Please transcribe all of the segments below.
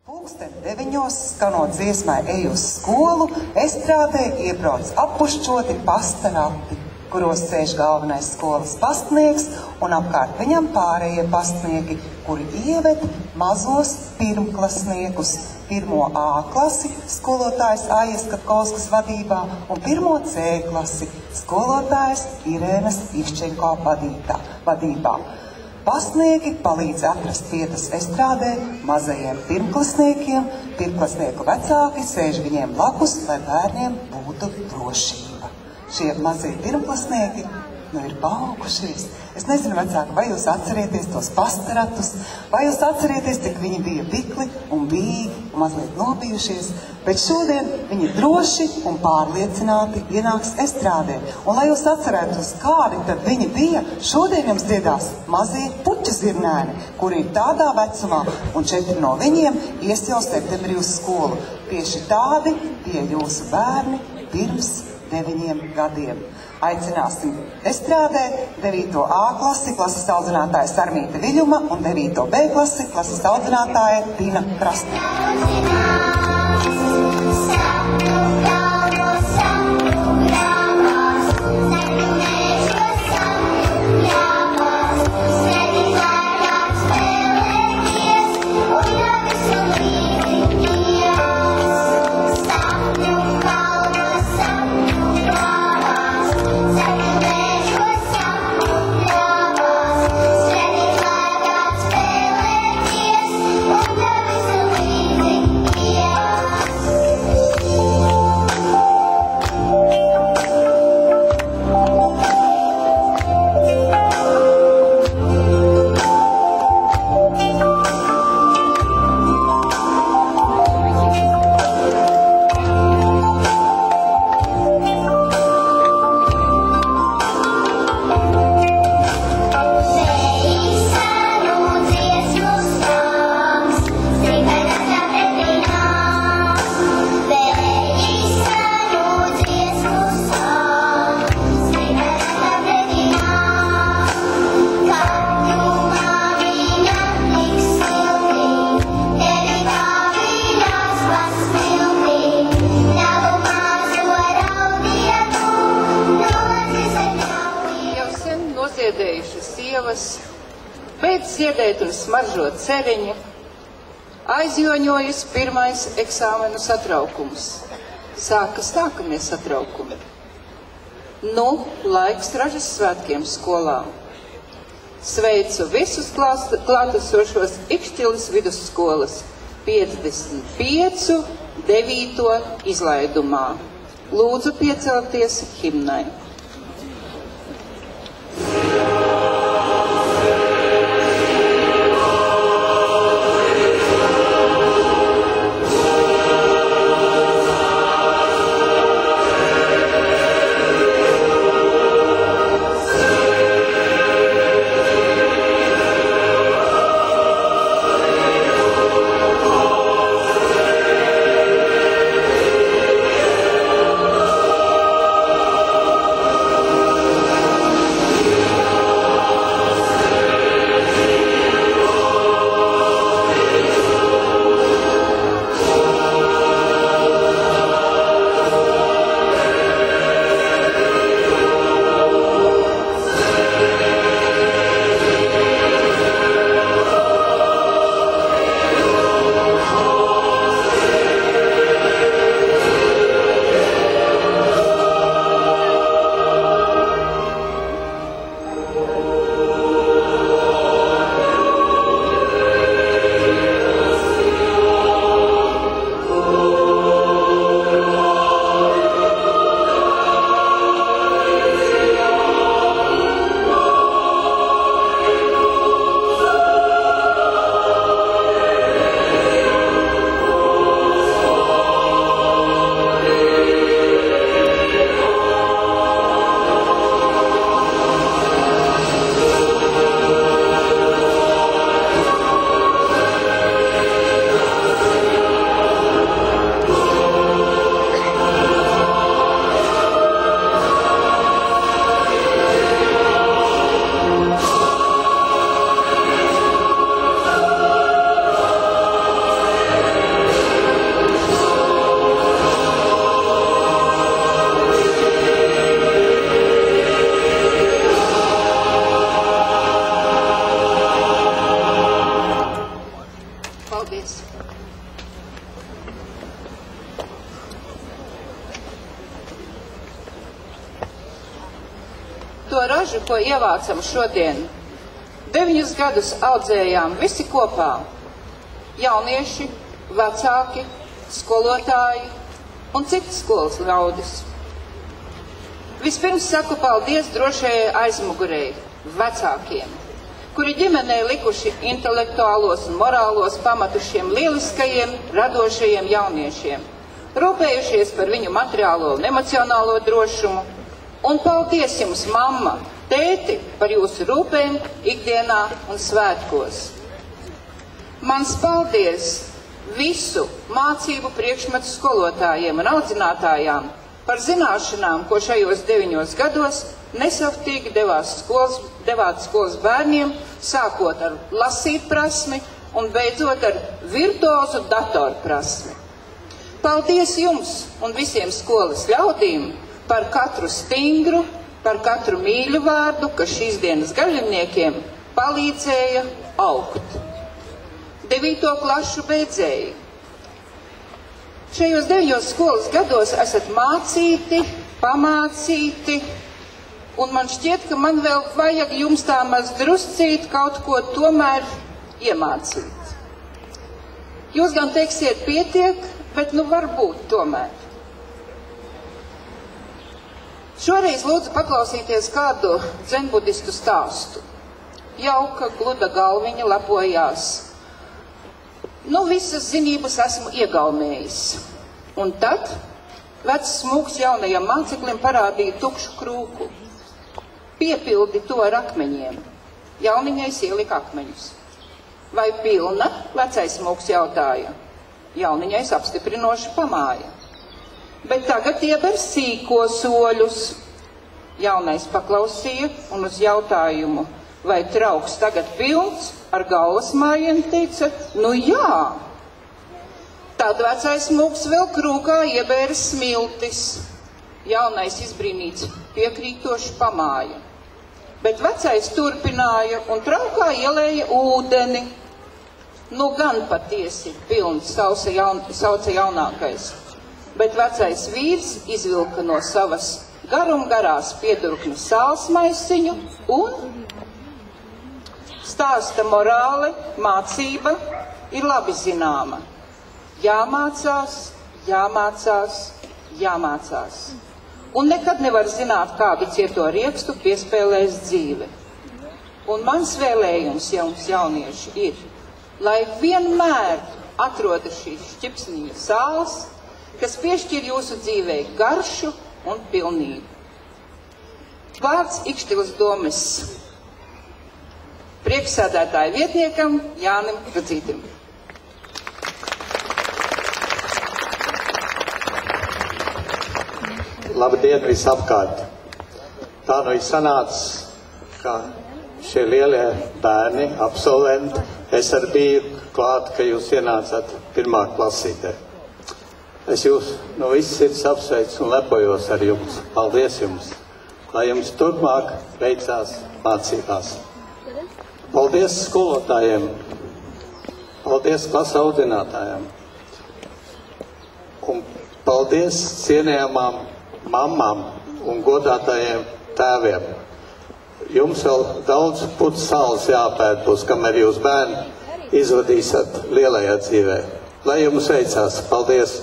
Pulksten 9 skanot dziesmai Ej uz skolu, estrādē iebrauc appušķoti pasta rati, kuros sēž galvenais skolas pastnieks un apkārt viņam pārējie pastnieki, kuri ieved mazos pirmklasniekus, 1. A klasi skolotājs Aijas Katkovskas vadībā un 1. C klasi skolotājs Irēnas Ivčenko vadībā. Pastnieki palīdz atrast vietas estrādē mazajiem pirmklasniekiem, pirmklasnieku vecāki sēž viņiem blakus, lai bērniem būtu drošība. Šie mazie pirmklasnieki ir paaugušies. Es nezinu, vecāki, vai jūs atcerieties tos pastaratus, vai jūs atcerieties, cik viņi bija bikli un bīgi un mazliet nobijušies, bet šodien viņi droši un pārliecināti ienāks estrādē. Un lai jūs atcerētos, kādi tad viņi bija, šodien jums dziedās mazie puķu zirnēni, kuri ir tādā vecumā, un 4 no viņiem ies jau septembrī uz skolu. Tieši tādi bija jūsu bērni pirms 9 gadiem. Aicināsim estrādē 9. A klasi klases audzinātāja Sarmīta Viļuma un 9. B klasi klases audzinātāja Tina Krasta. Pēc ziedēt un smaržot ceriņu, aizjoņojas pirmais eksāmenu satraukums. Sākas nākamie satraukumi. Laiks Ražas svētkiem skolā. Sveicu visus klātesošos Ikšķiles vidusskolas 55. 9. izlaidumā. Lūdzu piecelties himnai. to ražu, ko ievācam šodien, 9 gadus audzējām visi kopā - jaunieši, vecāki, skolotāji un citas skolas ļaudis. Vispirms saku paldies drošajai aizmugurēji, vecākiem, kuri ģimenē likuši intelektuālos un morālos pamatus šiem lieliskajiem, radošajiem jauniešiem, rūpējušies par viņu materiālo un emocionālo drošumu, un paldies jums, mamma, tēti, par jūsu rūpēm ikdienā un svētkos. Mans paldies visu mācību priekšmetu skolotājiem un audzinātājām par zināšanām, ko šajos 9 gados nesaftīgi devāt skolas bērniem, sākot ar lasīt prasmi un beidzot ar virtuozu datoru prasmi. Paldies jums un visiem skolas ļaudīm par katru stingru, par katru mīļu vārdu, kas šīs dienas gaļiniekiem palīdzēja augt. 9. klašu beidzēji. Šajos 9 skolas gados esat mācīti, pamācīti, un man šķiet, ka man vēl vajag jums tā maz druscīt kaut ko tomēr iemācīt. Jūs gan teiksiet pietiek, bet nu varbūt tomēr. Šoreiz lūdzu paklausīties kādu dzenbudistu stāstu. Jauka, gluda galviņa lepojās. Nu, visas zinības esmu iegaumējis. Un tad vecs smūgs jaunajam māceklim parādīja tukšu krūku. Piepildi to ar akmeņiem. Jauniņais ielika akmeņus. Vai pilna? Vecais smūgs jautāja. Jauniņais apstiprinoši pamāja. Bet tagad ieber sīko soļus. Jaunais paklausīja un uz jautājumu, vai trauks tagad pilns, ar galvas mājienu teica, nu jā. Tad vecais smūgs vēl krūkā iebēra smiltis. Jaunais izbrīnīts piekrītoši pamāja. Bet vecais turpināja un traukā ielēja ūdeni. Nu gan patiesi pilns, sauca jaunākais. Bet vecais vīrs izvilka no savas garumgarās piedurkņu sāls maisiņu un stāsta morāle, mācība ir labi zināma. Jāmācās, jāmācās, jāmācās. Un nekad nevar zināt, kādu cieto riekstu piespēlēs dzīve. Un mans vēlējums jums, jaunieši, ir, lai vienmēr atrodas šīs šķipsniņa sāls, kas piešķir jūsu dzīvei garšu un pilnību. Vārds Ikštilas domes priekšsēdētāja vietniekam Jānim Rudzītim. Labdien visapkārt! Tā nu ir sanācis, ka šie lielie bērni, absolventi, es arī biju klāt, ka jūs ienācāt 1. klasītē. Es jūs no visas sirds apsveicu un lepojos ar jums. Paldies jums! Lai jums turpmāk veicās mācībās. Paldies skolotājiem! Paldies klases audzinātājiem! Un paldies cienījamām mammām un godātajiem tēviem. Jums vēl daudz putu saules jāpēt būs, kamēr jūs bērni izvadīsat lielajā dzīvē. Lai jums veicās! Paldies!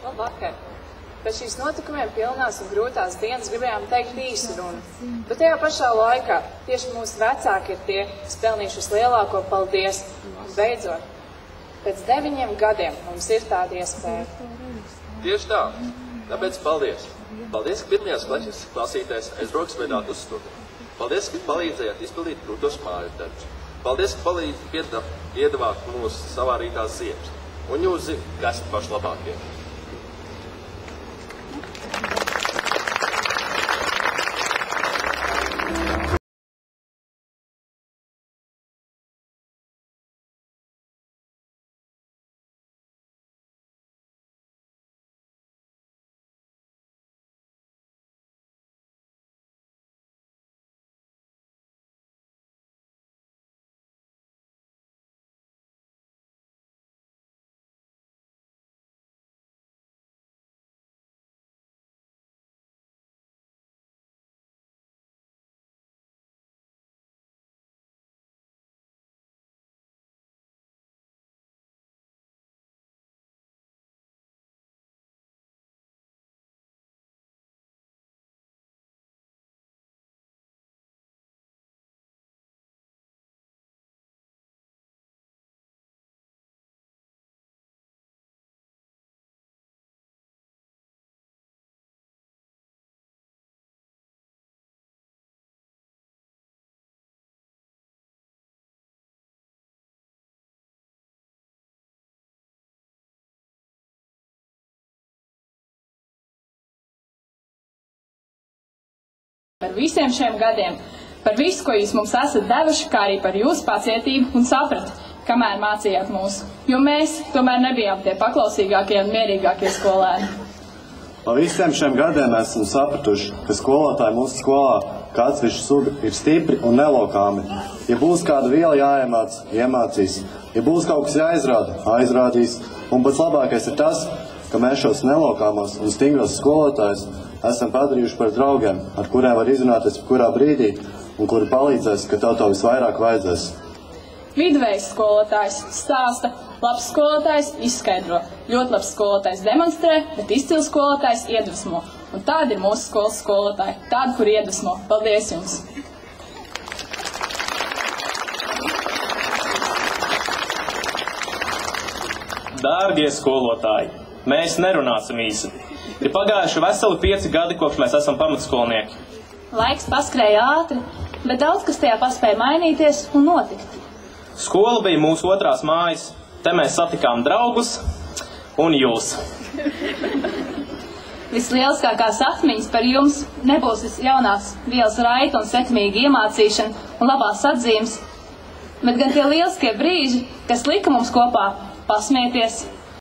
Labvakar! Pēc šīs notikumiem pilnās un grūtās dienas gribējām teikt īsu runu. Bet tajā pašā laikā tieši mūsu vecāki ir tie, kas pelnījuši lielāko paldies. Un beidzot, pēc 9 gadiem mums ir tāda iespēja. Tieši tā. Tāpēc paldies. Paldies, ka 1. klases klasītēs aiz rokas vedāt uz studi. Paldies, ka palīdzējāt izpildīt grūtos mājas darbus. Paldies, ka piedāvāt mūsu savārītās ziemas. Un jūs zināt, ka esat paši labākie. Par visiem šiem gadiem, par visu, ko jūs mums esat devuši, kā arī par jūsu pacietību un sapratu, kamēr mācījāt mūs, jo mēs tomēr nebijām tie paklausīgākie un mierīgākie skolēni. Pa visiem šiem gadiem mēs esam sapratuši, ka skolotāji mūsu skolā kā atsevišķa suga ir stipri un nelokāmi. Ja būs kāda viela jāiemāc, iemācīs. Ja būs kaut kas jāizrāda, aizrādīs. Un pats labākais ir tas, ka mēs šos nelokāmos un stingros skolotājus esam padarījuši par draugiem, ar kuriem var izrunāties kurā brīdī un kuri palīdzēs, ka tev to visvairāk vajadzēs. Viduvējs skolotājs stāsta, labs skolotājs izskaidro, ļoti labs skolotājs demonstrē, bet izcils skolotājs iedvesmo. Un tādi ir mūsu skolas skolotāji, tādi, kur iedvesmo. Paldies jums! Dārgie skolotāji, mēs nerunāsim īsi. Ir pagājuši veseli 5 gadi, kopš mēs esam pamatskolnieki. Laiks paskrēja ātri, bet daudz kas tajā paspēja mainīties un notikt. Skola bija mūsu otrās mājas, te mēs satikām draugus un jūs. Vislieliskākās atmiņas par jums nebūs jaunās vielas raita un sekmīga iemācīšana un labās atzīmes, bet gan tie lieliskie brīži, kas lika mums kopā pasmieties,